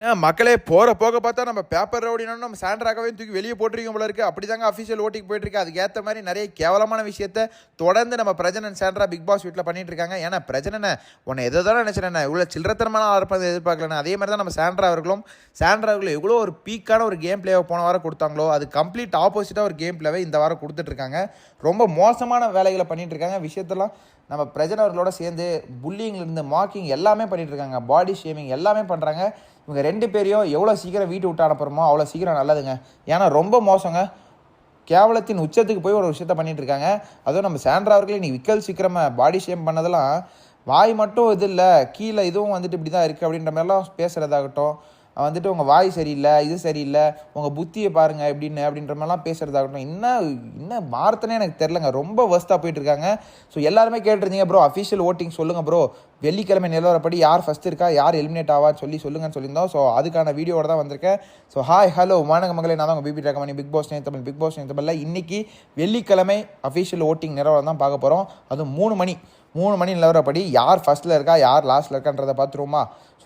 மக்களே போகிற போக பார்த்தா நம்ம பேப்பர் ரவுடினு நம்ம சாண்ட்ராகவே தூக்கி வெளியே போட்டிருக்கோம் போல இருக்குது. அப்படி தாங்க அஃபிஷியல் ஓட்டிங் போயிட்டுருக்கு. அதுக்கேற்ற மாதிரி நிறைய கேவலமான விஷயத்த தொடர்ந்து நம்ம பிரஜனன் சாண்ட்ரா பிக் பாஸ் வீட்டில் பண்ணிட்டு இருக்காங்க. ஏன்னா பிரஜனனை உன்னை எதை தானே நினச்சினேன், இவ்வளோ சில்லறத்தனமான இருப்பதை எதிர்பார்க்கலன்னு. அதே மாதிரி தான் நம்ம சாண்ட்ரா அவர்களும் எவ்வளோ ஒரு பீக்கான ஒரு கேம் பிளேவை போன வாரம் கொடுத்தாங்களோ அது கம்ப்ளீட் ஆப்போசிட்டாக ஒரு கேம் பிளேவை இந்த வாரம் கொடுத்துட்ருக்காங்க. ரொம்ப மோசமான வேலைகளை பண்ணிட்டு இருக்காங்க. விஷயத்தெல்லாம் நம்ம பிரஜன் அவர்களோட சேர்ந்து புல்லிங்லேருந்து மார்க்கிங் எல்லாமே பண்ணிட்டு இருக்காங்க. பாடி ஷேமிங் எல்லாமே பண்ணுறாங்க. இவங்க ரெண்டு பேரையும் எவ்வளோ சீக்கிரம் வீட்டு விட்டு அனுப்புகிறோமோ அவ்வளோ சீக்கிரம் நல்லதுங்க. ஏன்னா ரொம்ப மோசங்க, கேவலத்தின் உச்சத்துக்கு போய் ஒரு விஷயத்த பண்ணிட்டு இருக்காங்க. அதுவும் நம்ம சாண்ட்ரா அவர்களே நீ விக்கல் சீக்கிரமாக பாடி ஷேம் பண்ணதெல்லாம் வாய் மட்டும் இது இல்லை, கீழே இதுவும் வந்துட்டு இப்படி தான் இருக்குது அப்படின்ற மாதிரிலாம் பேசுகிறதாகட்டும், வந்துட்டு உங்கள் வாய் சரியில்லை, இது சரியில்லை, உங்கள் புத்தியை பாருங்கள் அப்படின்ற மாதிரிலாம் பேசுகிறதாகட்டும், இன்னும் வார்த்தைனே எனக்கு தெரிலங்க. ரொம்ப வேர்ஸ்ட்டாக போயிட்டுருக்காங்க. ஸோ எல்லாருமே கேட்டிருந்தீங்க ப்ரோ அஃபிஷியல் ஓட்டிங் சொல்லுங்கள் ப்ரோ, வெள்ளிக்கிழமை நிலவரப்படி யார் ஃபஸ்ட் இருக்கா, யார் எலிமினேட் ஆவான்னு சொல்லுங்கன்னு சொல்லியிருந்தோம். ஸோ அதுக்கான வீடியோட தான் வந்திருக்கேன். ஸோ ஹாய் ஹலோ வணக்கம் மகளே, நான் தான் உங்கள் BB Ragamani, Bigg Boss Tamil. Bigg Boss தமிழில் இன்றைக்கி வெள்ளிக்கிழமை அஃபிஷியல் ஓட்டிங் நிலவரம் தான் பார்க்க போகிறோம். அதுவும் 3 மணி நிலவரப்படி யார் ஃபஸ்ட்டில் இருக்கா யார் லாஸ்ட்டில் இருக்கான்றதை பார்த்துருவோமா.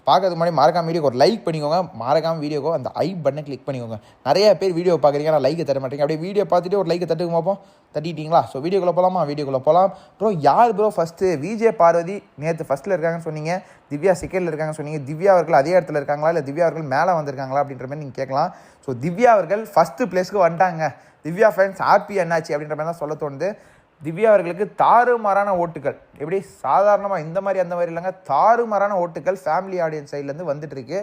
பார்க்கறதுக்கு முன்னாடி மறக்காம வீடியோக்கு ஒரு லைக் பண்ணிக்கோங்க. மறக்காம வீடியோக்கோ அந்த ஐ பட்டனை கிளிக் பண்ணிக்கோங்க. நிறைய பேர் வீடியோ பார்க்குறீங்க, நான் லைக்கை தர மாட்டேங்க. அப்படியே வீடியோ பார்த்துட்டு ஒரு லைக்கை தட்டுக்கு பார்ப்போம். தட்டிட்டீங்களா? ஸோ வீடியோக்குள்ளே போகலாம். ப்ரோ யார் ப்ரோ ஃபஸ்ட்டு? விஜய் பார்வதி நேற்று ஃபஸ்ட்டில் இருக்காங்கன்னு சொன்னீங்க, திவ்யா செகண்டில் இருக்காங்கன்னு சொன்னீங்க. திவ்யா அவர்கள் அதே இடத்துல இருக்காங்களா இல்லை திவ்யா அவர்கள் மேலே வந்திருக்காங்களா அப்படின்ற மாதிரி நீங்கள் கேட்கலாம். ஸோ திவ்யா அவர்கள் ஃபஸ்ட்டு பிளேஸ்க்கு வந்துட்டாங்க. திவ்யா ஃபேன்ஸ் ஹாப்பி என்னாச்சு அப்படின்ற மாதிரி தான் சொல்ல தோணுது. திவ்யா அவர்களுக்கு தாறுமாறான ஓட்டுகள், எப்படி சாதாரணமாக இந்த மாதிரி அந்த மாதிரி இல்லைங்க, தாறுமாறான ஓட்டுகள் ஃபேமிலி ஆடியன்ஸ் சைட்லேருந்து வந்துட்டு இருக்கு.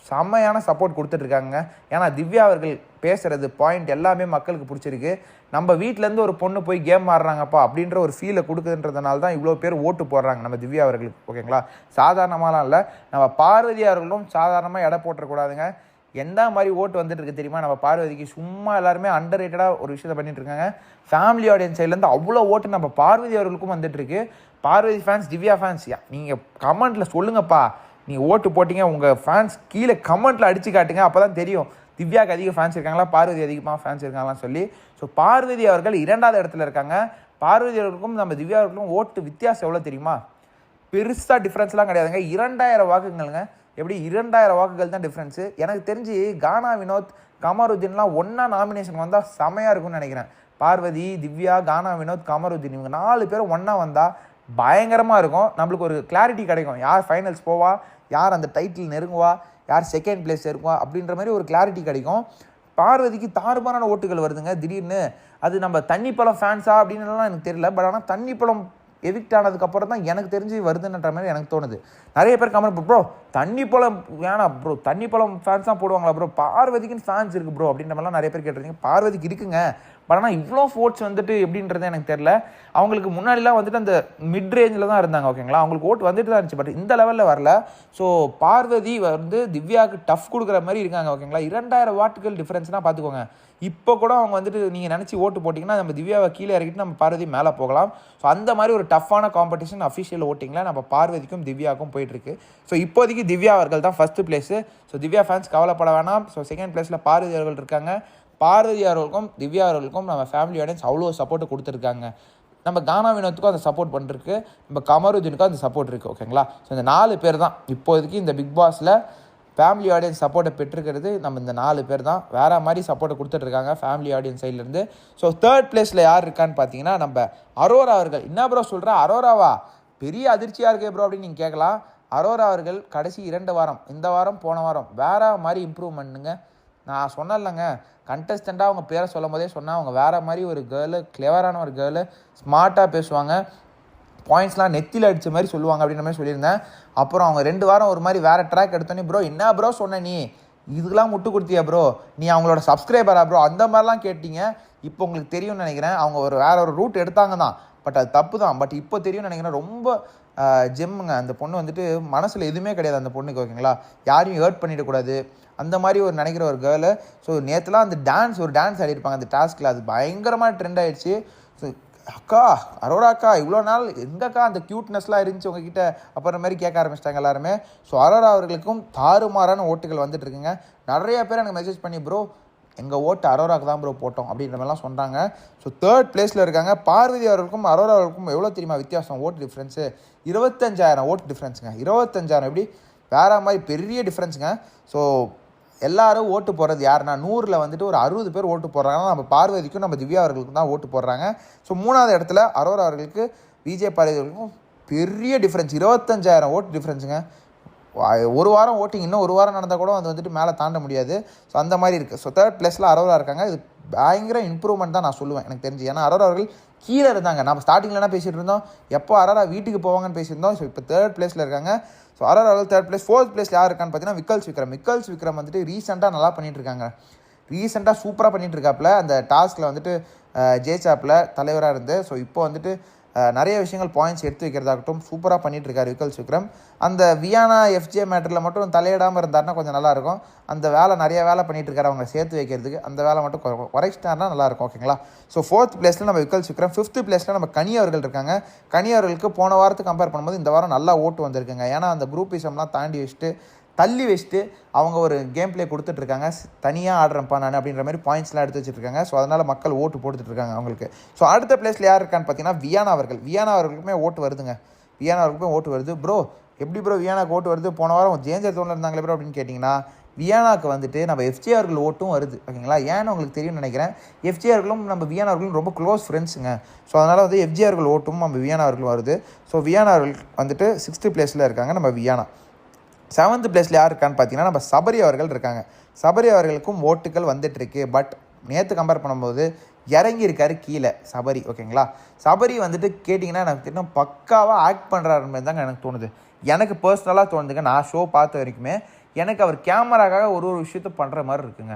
செம்மையான சப்போர்ட் கொடுத்துட்ருக்காங்க. ஏன்னா திவ்யா அவர்கள் பேசுகிறது பாயிண்ட் எல்லாமே மக்களுக்கு பிடிச்சிருக்கு. நம்ம வீட்டிலேருந்து ஒரு பொண்ணு போய் கேம் ஆடுறாங்கப்பா அப்படின்ற ஒரு ஃபீலை கொடுக்குதுன்றதுனால தான் இவ்வளோ பேர் ஓட்டு போடுறாங்க நம்ம திவ்யா அவர்களுக்கு. ஓகேங்களா, சாதாரணமாலாம் இல்லை. நம்ம பார்வதி அவர்களும் சாதாரணமாக எடை போட்டுறக்கூடாதுங்க. எந்த மாதிரி ஓட்டு வந்துட்டு இருக்கு தெரியுமா நம்ம பார்வதிக்கு? சும்மா எல்லாருமே அண்டர் ரேட்டடாக ஒரு விஷயத்தை பண்ணிட்டு இருக்காங்க. ஃபேமிலி ஆடியன்ஸ் சைட்லேருந்து அவ்வளோ ஓட்டு நம்ம பார்வதி அவர்களுக்கும் வந்துட்டு இருக்கு. பார்வதி ஃபேன்ஸ், திவ்யா ஃபேன்ஸ், நீங்கள் கமெண்ட்டில் சொல்லுங்கப்பா, நீங்கள் ஓட்டு போட்டிங்க, உங்கள் ஃபேன்ஸ் கீழே கமெண்ட்டில் அடித்து காட்டுங்க. அப்போ தான் தெரியும் திவ்யாவுக்கு அதிக ஃபேன்ஸ் இருக்காங்களா, பார்வதி அதிகமாக ஃபேன்ஸ் இருக்காங்களான்னு சொல்லி. ஸோ பார்வதி அவர்கள் 2வது இடத்துல இருக்காங்க. பார்வதி அவர்களுக்கும் நம்ம திவ்யா அவர்களுக்கும் ஓட்டு வித்தியாசம் எவ்வளோ தெரியுமா? பெருசாக டிஃப்ரென்ஸ்லாம் கிடையாதுங்க. 2000 வாக்குங்கள்ங்க. எப்படி 2000 வாக்குகள் தான் டிஃப்ரென்ஸு. எனக்கு தெரிஞ்சு கானா வினோத், கமருதீன்லாம் ஒன்றா நாமினேஷன் வந்தால் செமையாக இருக்கும்னு நினைக்கிறேன். பார்வதி, திவ்யா, கானா வினோத், கமருதீன் இவங்க 4 பேரும் ஒன்றா வந்தால் பயங்கரமாக இருக்கும். நம்மளுக்கு ஒரு கிளாரிட்டி கிடைக்கும். யார் ஃபைனல்ஸ் போவா, யார் அந்த டைட்டில் நெருங்குவா, யார் செகண்ட் பிளேஸ் இருக்குவா அப்படின்ற மாதிரி ஒரு கிளாரிட்டி கிடைக்கும். பார்வதிக்கு தாறுமாறான ஓட்டுகள் வருதுங்க திடீர்னு. அது நம்ம தண்ணிப்பழம் ஃபேன்ஸா அப்படின்னுலாம் எனக்கு தெரியல. பட் ஆனால் தண்ணிப்பழம் எவிக்ட் ஆனதுக்கப்புறம் தான் எனக்கு தெரிஞ்சு வருதுன்ற மாதிரி எனக்கு தோணுது. நிறைய பேர் கமெண்ட் ப்ரோ தண்ணிப்பழம் வேணாம் ப்ரோ, தண்ணிப்பழம் ஃபேன்ஸ் தான் போடுவாங்களா ப்ரோ, பார்வதிக்குன்னு ஃபேன்ஸ் இருக்குது ப்ரோ அப்படின்ற மாதிரிலாம் நிறைய பேர் கேட்டிருக்கீங்க. பார்வதிக்கு இருக்குங்க, பட் ஆனால் இவ்வளோ ஃபோர்ட்ஸ் வந்துட்டு எப்படின்றது எனக்கு தெரில. அவங்களுக்கு முன்னாடிலாம் வந்துட்டு அந்த மிட் ரேஞ்சில் தான் இருந்தாங்க. ஓகேங்களா, அவங்களுக்கு ஓட்டு வந்துட்டு தான் இருந்துச்சு, பட் இந்த லெவலில் வரல. ஸோ பார்வதி வந்து திவ்யாவுக்கு டஃப் கொடுக்குற மாதிரி இருக்காங்க. ஓகேங்களா, 2000 வாட்டுகள் டிஃப்ரென்ஸ்னால் பார்த்துக்கோங்க. இப்போ கூட அவங்க வந்துட்டு நீங்கள் நினச்சி ஓட்டு போட்டிங்கன்னா நம்ம திவ்யாவை கீழே இறக்கிட்டு நம்ம பார்வதி மேலே போகலாம். ஸோ அந்த மாதிரி ஒரு டஃப்பான காம்படிஷன் அஃபிஷியல் ஓட்டிங்கில் நம்ம பார்வதிக்கும் திவ்யாவுக்கும் போயிட்டுருக்கு. ஸோ இப்போதைக்கு திவ்யா அவர்கள் தான் first place. So Divya fans கவலைப்பட வேணாம். ஸோ செகண்ட் பிளேஸில் பார்வதி அவர்கள் இருக்காங்க. பார்வதி அவர்களுக்கும் திவ்யா அவர்களுக்கும் நம்ம ஃபேமிலி ஆடியன்ஸ் அவ்வளோ சப்போர்ட்டு கொடுத்துருக்காங்க. நம்ம கானா வினோத்துக்கும் அந்த சப்போர்ட் பண்ணிருக்கு, நம்ம கமருதீனுக்கும் அந்த சப்போர்ட் இருக்குது. ஓகேங்களா, ஸோ இந்த 4 பேர் தான் இப்போதைக்கு இந்த பிக் பாஸில் ஃபேமிலி ஆடியன்ஸ் சப்போர்ட்டை பெற்றுக்கிறது. நம்ம இந்த 4 பேர் தான் வேறு மாதிரி சப்போர்ட்டை கொடுத்துட்ருக்காங்க ஃபேமிலி ஆடியன்ஸ் சைட்லேருந்து. ஸோ தேர்ட் பிளேஸில் யார் இருக்கான்னு பார்த்தீங்கன்னா நம்ம அரோரா அவர்கள். என்ன ப்ரோ சொல்கிறா, அரோராவா பெரிய அதிர்ச்சியாக இருக்கே ப்ரோ அப்படின்னு நீங்கள் கேட்கலாம். அரோரா அவர்கள் கடைசி 2 வாரம், இந்த வாரம் போன வாரம் வேறு மாதிரி இம்ப்ரூவ்மெண்ட்டுங்க. நான் சொன்னேன்லங்க, கண்டஸ்டண்ட்டாக அவங்க பேரை சொல்லும் போதே சொன்னால் அவங்க வேறு மாதிரி ஒரு கேர்ளு, கிளவரான ஒரு கேர்ளு, ஸ்மார்ட்டாக பேசுவாங்க, பாயிண்ட்ஸ்லாம் நெத்தியில் அடித்த மாதிரி சொல்லுவாங்க அப்படின்ற மாதிரி சொல்லியிருந்தேன். அப்புறம் அவங்க 2 வாரம் ஒரு மாதிரி வேறு ட்ராக் எடுத்தோன்னே ப்ரோ என்ன ப்ரோ சொன்ன, நீ இதுக்கெலாம் முட்டு கொடுத்தியா ப்ரோ, நீ அவங்களோட சப்ஸ்கிரைபரா ப்ரோ, அந்த மாதிரிலாம் கேட்டீங்க. இப்போ உங்களுக்கு தெரியும்னு நினைக்கிறேன். அவங்க வேறு ஒரு ரூட் எடுத்தாங்க தான், பட் அது தப்பு தான். பட் இப்போ தெரியும்னு நினைக்கிறேன். ரொம்ப ஜெம்முங்க அந்த பொண்ணு. வந்துட்டு மனசில் எதுவுமே கிடையாது அந்த பொண்ணுக்கு. ஓகேங்களா, யாரையும் ஹர்ட் பண்ணிடக்கூடாது அந்த மாதிரி ஒரு நினைக்கிற ஒரு கேர்ளு. ஸோ நேற்றுலாம் அந்த ஒரு டான்ஸ் ஆடிருப்பாங்க அந்த டாஸ்கில், அது பயங்கரமாக ட்ரெண்ட் ஆகிடுச்சு. ஸோ அக்கா அரோரா அக்கா இவ்வளோ நாள் எங்கக்கா அந்த க்யூட்னஸ்லாம் இருந்துச்சு உங்ககிட்ட அப்புறம் மாதிரி கேட்க ஆரம்பிச்சிட்டாங்க எல்லாருமே. ஸோ அரோரா அவர்களுக்கும் தாறுமாறான ஓட்டுகள் வந்துட்டு இருக்குங்க. நிறைய பேர் எனக்கு மெசேஜ் பண்ணி ப்ரோ எங்கள் ஓட்டு அரோராக்கு தான் ப்ரோ போட்டோம் அப்படின்ற மாதிரிலாம் சொல்கிறாங்க. ஸோ தேர்ட் பிளேஸில் இருக்காங்க. பார்வதி அவர்களுக்கும் அரோரா அவர்களுக்கும் எவ்வளோ தெரியுமா வித்தியாசம் ஓட்டு டிஃப்ரென்ஸு? 25,000 ஓட்டு டிஃப்ரென்ஸுங்க. 25,000 எப்படி வேறு மாதிரி பெரிய டிஃப்ரென்ஸுங்க. ஸோ எல்லாரும் ஓட்டு போடுறது யாருன்னா 100ல் வந்துட்டு ஒரு 60 பேர் ஓட்டு போடுறாங்கன்னா நம்ம பார்வதிக்கும் நம்ம திவ்யா அவர்களுக்கும் தான் ஓட்டு போடுறாங்க. ஸோ 3வது இடத்துல அரோரா அவர்களுக்கு விஜய் பார்வதிக்கும் பெரிய டிஃப்ரென்ஸ் 25,000 ஓட்டு டிஃப்ரென்ஸுங்க. ஒரு வாரம் ஓட்டிங் இன்னும் ஒரு வாரம் நடந்தால் கூட அது வந்துட்டு மேலே தாண்ட முடியாது. ஸோ அந்த மாதிரி இருக்குது. ஸோ 3rd பிளேஸில் அரோரா இருக்காங்க. இது பயங்கர இம்ப்ரூவ்மெண்ட் தான் நான் சொல்லுவேன் எனக்கு தெரிஞ்சு. ஏன்னா அரோரா அவர்கள் கீழே இருந்தாங்க. நம்ம ஸ்டார்டிங்கில் என்ன பேசிகிட்டு இருந்தோம், எப்போ அரோரா வீட்டுக்கு போவாங்கன்னு பேசியிருந்தோம். ஸோ இப்போ 3rd பிளேஸில் இருக்காங்க. ஸோ அரோரா அவர்கள் 3rd பிளேஸ். 4th பிளேஸில் யார் இருக்கான்னு பார்த்தீங்கன்னா விக்கல்ஸ் விக்ரம் வந்துட்டு ரீசெண்டாக நல்லா பண்ணிகிட்டு இருக்காங்க. ரீசெண்டாக சூப்பராக பண்ணிகிட்டு இருக்காப்புல. அந்த டாஸ்கில் வந்துட்டு ஜேசாப்பில் தலைவராக இருந்து ஸோ இப்போ வந்துட்டு நிறைய விஷயங்கள் பாயிண்ட்ஸ் எடுத்து வைக்கிறதாகட்டும் சூப்பராக பண்ணிகிட்ருக்காரு விக்கல்ஸ் விக்ரம். அந்த வியானா எஃப்ஜே மேட்டரில் மட்டும் தலையிடாமல் இருந்தாருன்னா கொஞ்சம் நல்லாயிருக்கும். அந்த வேலை நிறைய வேலை பண்ணிகிட்ருக்காரு அவங்க சேர்த்து வைக்கிறதுக்கு. அந்த வேலை மட்டும் குறைச்சிட்டாருன்னா நல்லாயிருக்கும். ஓகேங்களா. ஸோ 4th பிளேஸில் நம்ம விக்கல்ஸ் விக்ரம். 5th பிளேஸில் நம்ம கனி அவர்கள் இருக்காங்க. கனி அவர்களுக்கு போன வாரத்துக்கு கம்பேர் பண்ணும்போது இந்த வாரம் நல்லா ஓட்டு வந்திருக்குங்க. ஏன்னா அந்த குரூப்பிசம்லாம் தாண்டி தள்ளி வச்சுட்டு அவங்க ஒரு கேம் பிளே கொடுத்துட்ருக்காங்க. தனியாக ஆடுறேன்ப்பா நான் அப்படின்ற மாதிரி பாயிண்ட்ஸ்லாம் எடுத்து வச்சுருக்காங்க. ஸோ அதனால் மக்கள் ஓட்டு போட்டுட்ருக்காங்க அவங்களுக்கு. ஸோ அடுத்த பிளேஸில் யார் இருக்கான்னு பார்த்தீங்கன்னா வியானா அவர்களுக்குமே ஓட்டு வருதுங்க. வியானா அவர்களுக்குமே ஓட்டு வருது. ப்ரோ எப்படி ப்ரோ வியானாக்கு ஓட்டு வருது, போன வாரம் ஜேஞ்சர் தோணில் இருந்தாங்களே ப்ரோ அப்படின்னு கேட்டிங்கன்னா வியானாக்கு வந்துட்டு நம்ம எஃப்ஜே அவர்கள் ஓட்டும் வருது. ஓகேங்களா. ஏன்னு உங்களுக்கு தெரியும்னு நினைக்கிறேன். எஃப்ஜே அவர்களும் நம்ம வியானா அவர்களும் ரொம்ப க்ளோஸ் ஃப்ரெண்ட்ஸுங்க. ஸோ அதனால் வந்து எஃப்ஜே அவர்கள் ஓட்டும் நம்ம வியானா அவர்களும் வருது. ஸோ வியானா அவர்கள் வந்துட்டு 6th பிளேஸில் இருக்காங்க. நம்ம வியானா 7th பிளேஸில் யார் இருக்கான்னு பார்த்தீங்கன்னா நம்ம சபரி அவர்கள் இருக்காங்க. சபரி அவர்களுக்கும் ஓட்டுகள் வந்துட்டுருக்கு. பட் நேற்று கம்பேர் பண்ணும்போது இறங்கியிருக்காரு கீழே சபரி. ஓகேங்களா. சபரி வந்துட்டு கேட்டிங்கன்னா எனக்கு இன்னும் பக்காவாக ஆக்ட் பண்ணுறாருன்னு தாங்க எனக்கு தோணுது. எனக்கு பர்சனலாக தோணுதுங்க. நான் ஷோ பார்த்த வரைக்குமே எனக்கு அவர் கேமராக்காக ஒரு விஷயத்த பண்ணுற மாதிரி இருக்குங்க.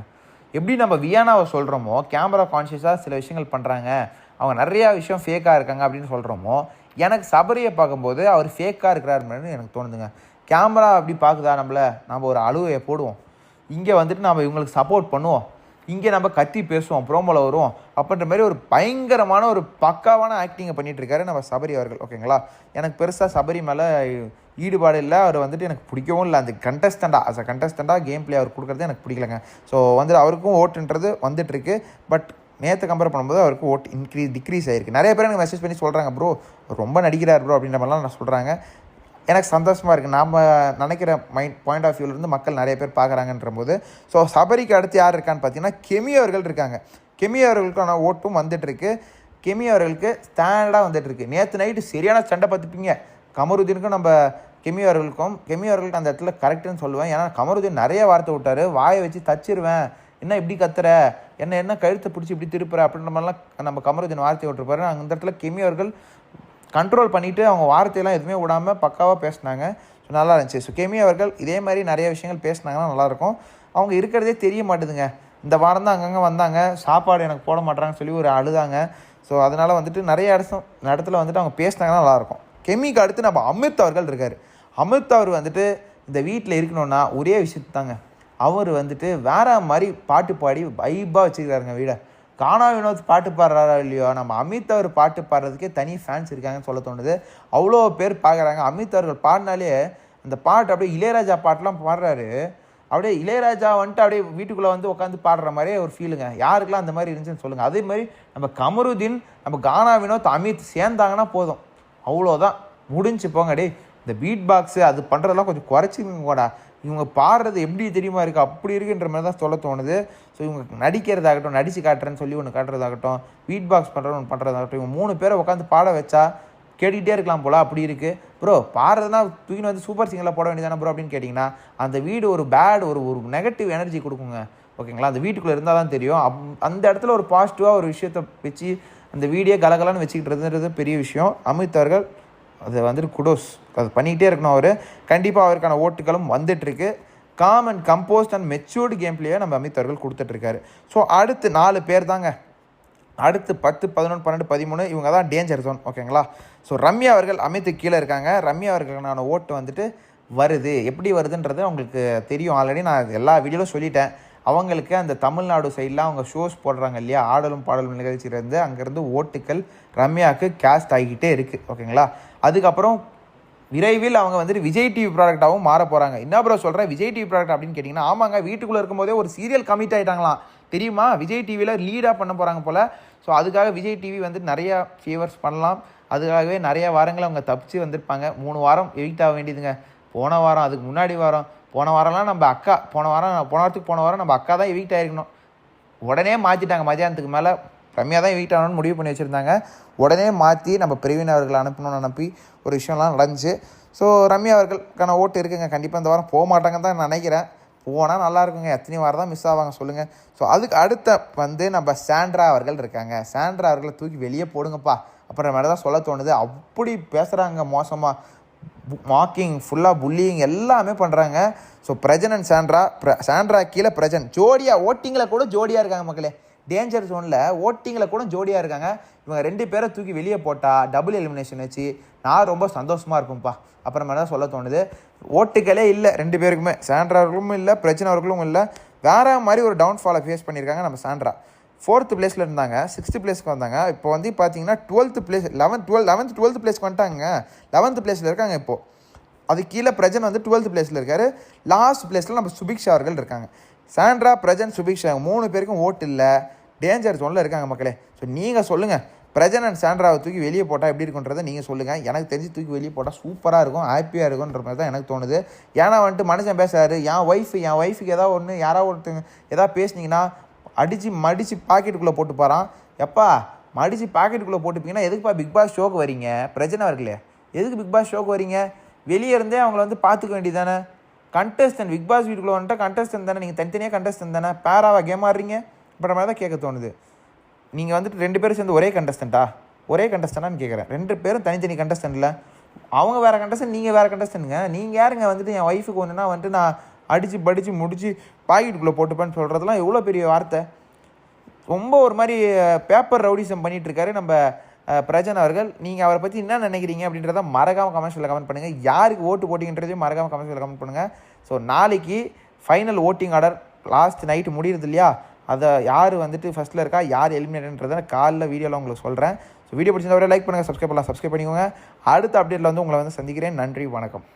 எப்படி நம்ம வியானாவை சொல்கிறோமோ கேமரா கான்ஷியஸாக சில விஷயங்கள் பண்ணுறாங்க, அவங்க நிறையா விஷயம் ஃபேக்காக இருக்காங்க அப்படின்னு சொல்கிறோமோ, எனக்கு சபரியை பார்க்கும்போது அவர் ஃபேக்காக இருக்கிறாருன்னு எனக்கு தோணுதுங்க. கேமரா அப்படி பார்க்குதா நம்ம ஒரு அழுவையை போடுவோம், இங்கே வந்துட்டு நம்ம இவங்களுக்கு சப்போர்ட் பண்ணுவோம், இங்கே நம்ம கத்தி பேசுவோம், ப்ரோமோவில் வருவோம் அப்படின்ற மாதிரி ஒரு பயங்கரமான ஒரு பக்காவான ஆக்டிங்கை பண்ணிகிட்ருக்காரு நம்ம சபரி அவர்கள். ஓகேங்களா. எனக்கு பெருசாக சபரி மேலே ஈடுபாடு இல்லை. அவர் வந்துட்டு எனக்கு பிடிக்கவும் இல்லை. அந்த கண்டஸ்டண்டாக கேம் பிளே அவர் கொடுக்குறது எனக்கு பிடிக்கலங்க. ஸோ வந்துட்டு அவருக்கும் ஓட்டுன்றது வந்துட்டுருக்கு. பட் நேற்று கம்பேர் பண்ணும்போது அவருக்கு ஓட்டு டிக்ரீஸ் ஆகிருக்கு. நிறைய பேர் எனக்கு மெசேஜ் பண்ணி சொல்கிறாங்க ப்ரோ ரொம்ப நடிக்கிறார் ப்ரோ அப்படின்ற மாதிரிலாம் நான் சொல்கிறாங்க. எனக்கு சந்தோஷமாக இருக்குது. நாம் நினைக்கிற பாயிண்ட் ஆஃப் வியூவிலேருந்து மக்கள் நிறைய பேர் பார்க்குறாங்கன்ற போது. ஸோ சபரிக்கு அடுத்து யார் இருக்கான்னு பார்த்தீங்கன்னா கெமி அவர்கள் இருக்காங்க. கெமி அவர்களுக்கான ஓட்டும் வந்துட்டுருக்கு. கெமி அவர்களுக்கு ஸ்டாண்டர்டாக வந்துட்டுருக்கு. நேற்று நைட்டு சரியான சண்டை பார்த்துப்பீங்க. கமருதீனுக்கும் நம்ம கெமி அவர்களுக்கு அந்த இடத்துல கரெக்டுன்னு சொல்லுவேன். ஏன்னா கமருதீன் நிறைய வார்த்தை விட்டார். வாயை வச்சு தச்சிருவேன், என்ன இப்படி கத்துற, என்ன கழுத்தை பிடிச்சி இப்படி திருப்புற அப்படின்ற மாதிரிலாம் நம்ம கமருதீன் வார்த்தை விட்டுருப்பாரு. அந்த இடத்துல கெமி அவர்கள் கண்ட்ரோல் பண்ணிவிட்டு அவங்க வார்த்தையெல்லாம் எதுவுமே விடாமல் பக்காவாக பேசினாங்க. ஸோ நல்லா இருந்துச்சு. ஸோ கெமி அவர்கள் இதே மாதிரி நிறைய விஷயங்கள் பேசினாங்கன்னா நல்லாயிருக்கும். அவங்க இருக்கிறதே தெரிய மாட்டுதுங்க. இந்த வாரம் தான் அங்கங்கே வந்தாங்க, சாப்பாடு எனக்கு போட மாட்டாங்கன்னு சொல்லி ஒரு அழுதாங்க. ஸோ அதனால் வந்துட்டு நிறைய இடத்துல வந்துட்டு அவங்க பேசினாங்கன்னா நல்லாயிருக்கும். கெமிக்கு அடுத்து நம்ம அமித் அவர்கள் இருக்கார். அமித் அவர் வந்துட்டு இந்த வீட்டில் இருக்கணுன்னா ஒரே விஷயத்து தாங்க, அவர் வந்துட்டு வேறு மாதிரி பாட்டு பாடி வைப்பாக வச்சுக்கிறாருங்க வீடை. கானா வினோத் பாட்டு பாடுறாரா இல்லையோ, நம்ம அமித் அவர் பாட்டு பாடுறதுக்கே தனி ஃபேன்ஸ் இருக்காங்கன்னு சொல்ல தோணுது. அவ்வளோ பேர் பார்க்குறாங்க. அமித் அவர்கள் பாடினாலே அந்த பாட்டு அப்படியே இளையராஜா பாட்டெலாம் பாடுறாரு. அப்படியே இளையராஜா வந்துட்டு அப்படியே வீட்டுக்குள்ளே வந்து உட்காந்து பாடுற மாதிரியே ஒரு ஃபீலுங்க. யாருக்கெல்லாம் அந்த மாதிரி இருந்துச்சுன்னு சொல்லுங்கள். அதே மாதிரி நம்ம கமருதீன், நம்ம கானா வினோத், அமித் சேர்ந்தாங்கன்னா போதும், அவ்வளோதான், முடிஞ்சு போங்க. டே இந்த பீட் பாக்ஸு அது பண்ணுறதெல்லாம் கொஞ்சம் குறைச்சிங்க கூட. இவங்க பாடுறது எப்படி தெரியுமா இருக்குது, அப்படி இருக்குன்ற மாதிரி தான் சொல்ல தோணுது. ஸோ இவங்க நடிக்கிறதாகட்டும், நடித்து காட்டுறேன்னு சொல்லி ஒன்று காட்டுறதாகட்டும், பீட் பாக்ஸ் ஒன்று பண்ணுறதாகட்டும், இவங்க 3 பேரை உட்காந்து பாட வச்சா கேட்டுக்கிட்டே இருக்கலாம் போல். அப்படி இருக்குது ப்ரோ. பாடுறதுனா தூக்கின்னு வந்து சூப்பர் சிங்கரில் போட வேண்டியதானே ப்ரோ அப்படின்னு கேட்டிங்கன்னா அந்த வீடு ஒரு பேட் ஒரு நெகட்டிவ் எனர்ஜி கொடுக்குங்க. ஓகேங்களா. அந்த வீட்டுக்குள்ளே இருந்தால் தான் தெரியும். அந்த இடத்துல ஒரு பாசிட்டிவாக ஒரு விஷயத்தை வச்சு அந்த வீடியோ கலகலான்னு வச்சுக்கிட்டுறது பெரிய விஷயம். அமித் அவர்கள் அது வந்துட்டு குடோஸ், அது பண்ணிக்கிட்டே இருக்கணும். அவர் கண்டிப்பாக அவருக்கான ஓட்டுகளும் வந்துட்டுருக்கு. Calm and composed and matured game பிளேயை நம்ம அமித் அவர்கள் கொடுத்துட்ருக்காரு. ஸோ அடுத்து 4 பேர் தாங்க. அடுத்து 10, 11, 12, 13 இவங்க தான் டேஞ்சர் ஜோன். ஓகேங்களா. ஸோ ரம்யா அவர்கள் அமித்துக்கு கீழே இருக்காங்க. ரம்யா அவர்களுக்கான ஓட்டு வந்துட்டு வருது. எப்படி வருதுன்றது அவங்களுக்கு தெரியும். ஆல்ரெடி நான் எல்லா வீடியோவும் சொல்லிட்டேன். அவங்களுக்கு அந்த தமிழ்நாடு சைடில் அவங்க ஷோஸ் போடுறாங்க இல்லையா, ஆடலும் பாடலும் நிகழ்ச்சியிலேருந்து அங்கேருந்து ஓட்டுக்கள் ரம்யாவுக்கு கேஸ்ட் ஆகிக்கிட்டே இருக்குது. ஓகேங்களா. அதுக்கப்புறம் விரைவில் அவங்க வந்துட்டு விஜய் டிவி ப்ராடக்டாகவும் மாற போகிறாங்க. என்ன ப்ரோ சொல்கிறேன் விஜய் டிவி ப்ராடக்ட் அப்படின்னு கேட்டிங்கன்னா, ஆமாங்க, வீட்டுக்குள்ளே இருக்கும்போதே ஒரு சீரியல் கமிட் ஆகிட்டாங்களாம் தெரியுமா. விஜய் டிவியில் லீடாக பண்ண போகிறாங்க போல். ஸோ அதுக்காக விஜய் டிவி வந்துட்டு நிறையா ஃபேவர்ஸ் பண்ணலாம். அதுக்காகவே நிறைய வாரங்கள் அவங்க தப்பிச்சு வந்திருப்பாங்க. 3 வாரம் வெயிட் ஆக வேண்டியதுங்க. போன வாரம் அதுக்கு முன்னாடி போன வாரம்லாம் நம்ம அக்கா போன வாரம் நம்ம அக்கா தான் எவிக்ட் ஆகிருக்கணும். உடனே மாற்றிட்டாங்க. மதியானத்துக்கு மேலே ரம்யா தான் எவிக்ட் ஆகணும்னு முடிவு பண்ணி வச்சுருந்தாங்க. உடனே மாற்றி நம்ம பிரவீன் அவர்கள் அனுப்பணும்னு அனுப்பி ஒரு விஷயம்லாம் நடந்துச்சு. ஸோ ரம்யா அவர்களுக்கான ஓட்டு இருக்குங்க. கண்டிப்பாக இந்த வாரம் போக மாட்டாங்கன்னு தான் நான் நினைக்கிறேன். போனால் நல்லாயிருக்குங்க. எத்தனை வாரம் தான் மிஸ் ஆவாங்க சொல்லுங்கள். ஸோ அதுக்கு அடுத்த நம்ம சாண்ட்ரா அவர்கள் இருக்காங்க. சாண்ட்ரா அவர்களை தூக்கி வெளியே போடுங்கப்பா அப்புறம் மேலே தான் சொல்ல தோணுது. அப்படி பேசுகிறாங்க மோசமாக, மாக்கிங், ஃபுல்லாக புல்லிங் எல்லாமே பண்ணுறாங்க. ஸோ பிரஜன் அண்ட் சாண்ட்ரா கீழே பிரஜன் ஜோடியாக ஓட்டிங்கில் கூட ஜோடியாக இருக்காங்க மக்களே. டேஞ்சர் ஜோனில் ஓட்டிங்கில் கூட ஜோடியாக இருக்காங்க. இவங்க 2 பேரை தூக்கி வெளியே போட்டால் டபுள் எலிமினேஷன் வச்சு நான் ரொம்ப சந்தோஷமாக இருப்பேன்ப்பா அப்புறமேல தான் சொல்ல தோணுது. ஓட்டுகளே இல்லை 2 பேருக்குமே. சாண்ட்ரா அவர்களும் இல்லை, பிரச்சனை அவர்களும் இல்லை. வேறு மாதிரி ஒரு டவுன்ஃபாலை ஃபேஸ் பண்ணியிருக்காங்க நம்ம சாண்ட்ரா. 4th பிளேஸில் இருந்தாங்க, 6th பிளேஸ்க்கு வந்தாங்க. இப்போ வந்து பார்த்தீங்கன்னா 12th பிளேஸ் 11th பிளேஸ்க்கு வந்துட்டாங்க. 11th பிளேஸில் இருக்காங்க இப்போது. அது கீழே பிரஜன் வந்து 12th பிளேஸில் இருக்கார். லாஸ்ட் பிளேஸில் நம்ம சுபிக்ஷா அவர்கள் இருக்காங்க. சாண்ட்ரா, பிரஜன், சுபிக்ஷா 3 பேருக்கும் ஓட்டு இல்லை. டேஞ்சர் ஜோனில் இருக்காங்க மக்களே. ஸோ நீங்கள் சொல்லுங்கள், பிரஜன் அண்ட் சாண்ட்ராவை தூக்கி வெளியே போட்டால் எப்படி இருக்குன்றதை நீங்கள் சொல்லுங்கள். எனக்கு தெரிஞ்சு தூக்கி வெளியே போட்டால் சூப்பராக இருக்கும், ஹாப்பியாக இருக்கும்ன்ற மாதிரி தான் எனக்கு தோணுது. ஏன்னா வந்துட்டு மனுஷன் பேசுறாரு, என் ஒய்ஃபுக்கு ஏதாவது ஒன்று யாராவது ஒருத்தங்க எதாவது பேசுனீங்கன்னா மடித்து பாக்கெட்டுக்குள்ளே போட்டு போகிறான். எப்பா மடித்து பாக்கெட்டுக்குள்ளே போட்டுப்பீங்கன்னா எதுக்குப்பா பிக் பாஸ் ஷோக்கு வரீங்க? பிரச்சனை வரலையே, எதுக்கு பிக் பாஸ் ஷோக்கு வரீங்க? வெளியே இருந்தே அவங்கள வந்து பார்த்துக்க வேண்டியது தானே. கண்டஸ்டன்ட் பிக் பாஸ் வீட்டுக்குள்ளே வந்துட்டால் கண்டஸ்டன்ட் தானே. நீங்கள் தனித்தனியாக கண்டஸ்டன்ட் தானே, பேராவாக கேம் ஆடுறீங்க அப்புறம் மாதிரி தான் கேட்க தோணுது. நீங்கள் வந்துட்டு 2 பேரும் சேர்ந்து ஒரே கண்டஸ்டண்ட்டான்னு கேட்குறேன். 2 பேரும் தனித்தனி கண்டஸ்டன்ட் இல்லை. அவங்க வேறு கண்டஸ்டன்ட், நீங்கள் வேறு கண்டஸ்டன்ட்டுங்க. நீங்கள் யாருங்க வந்துட்டு என் ஒய்ஃபுக்கு ஒன்றுனா வந்துட்டு நான் படித்து முடித்து பாக்கெட்டுக்குள்ளே போட்டுப்பேன்னு சொல்கிறதுலாம் எவ்வளோ பெரிய வார்த்தை. ரொம்ப ஒரு மாதிரி பேப்பர் ரவுடிசம் பண்ணிகிட்ருக்காரு நம்ம பிரஜன் அவர்கள். நீங்கள் அவரை பற்றி என்ன நினைக்கிறீங்க அப்படின்றத மறக்காமல் கமெண்ட்ஸில் கமெண்ட் பண்ணுங்கள். யாருக்கு ஓட்டு போட்டிங்கன்றதையும் மறக்காமல் கமெண்ட்ஸில் கமெண்ட் பண்ணுங்கள். ஸோ நாளைக்கு final voting order last night முடியுது இல்லையா, அதை யார் வந்துட்டு ஃபஸ்ட்டில் இருக்கா, யார் எலிமினேட்ன்றதை காலைல வீடியோவில் உங்களுக்கு சொல்கிறேன். ஸோ வீடியோ பிடிச்சிருந்தவரை லைக் பண்ணுங்கள், சப்ஸ்கிரைப் பண்ணிக்கோங்க. அடுத்த அப்டேட்டில் வந்து உங்களை வந்து சந்திக்கிறேன். நன்றி, வணக்கம்.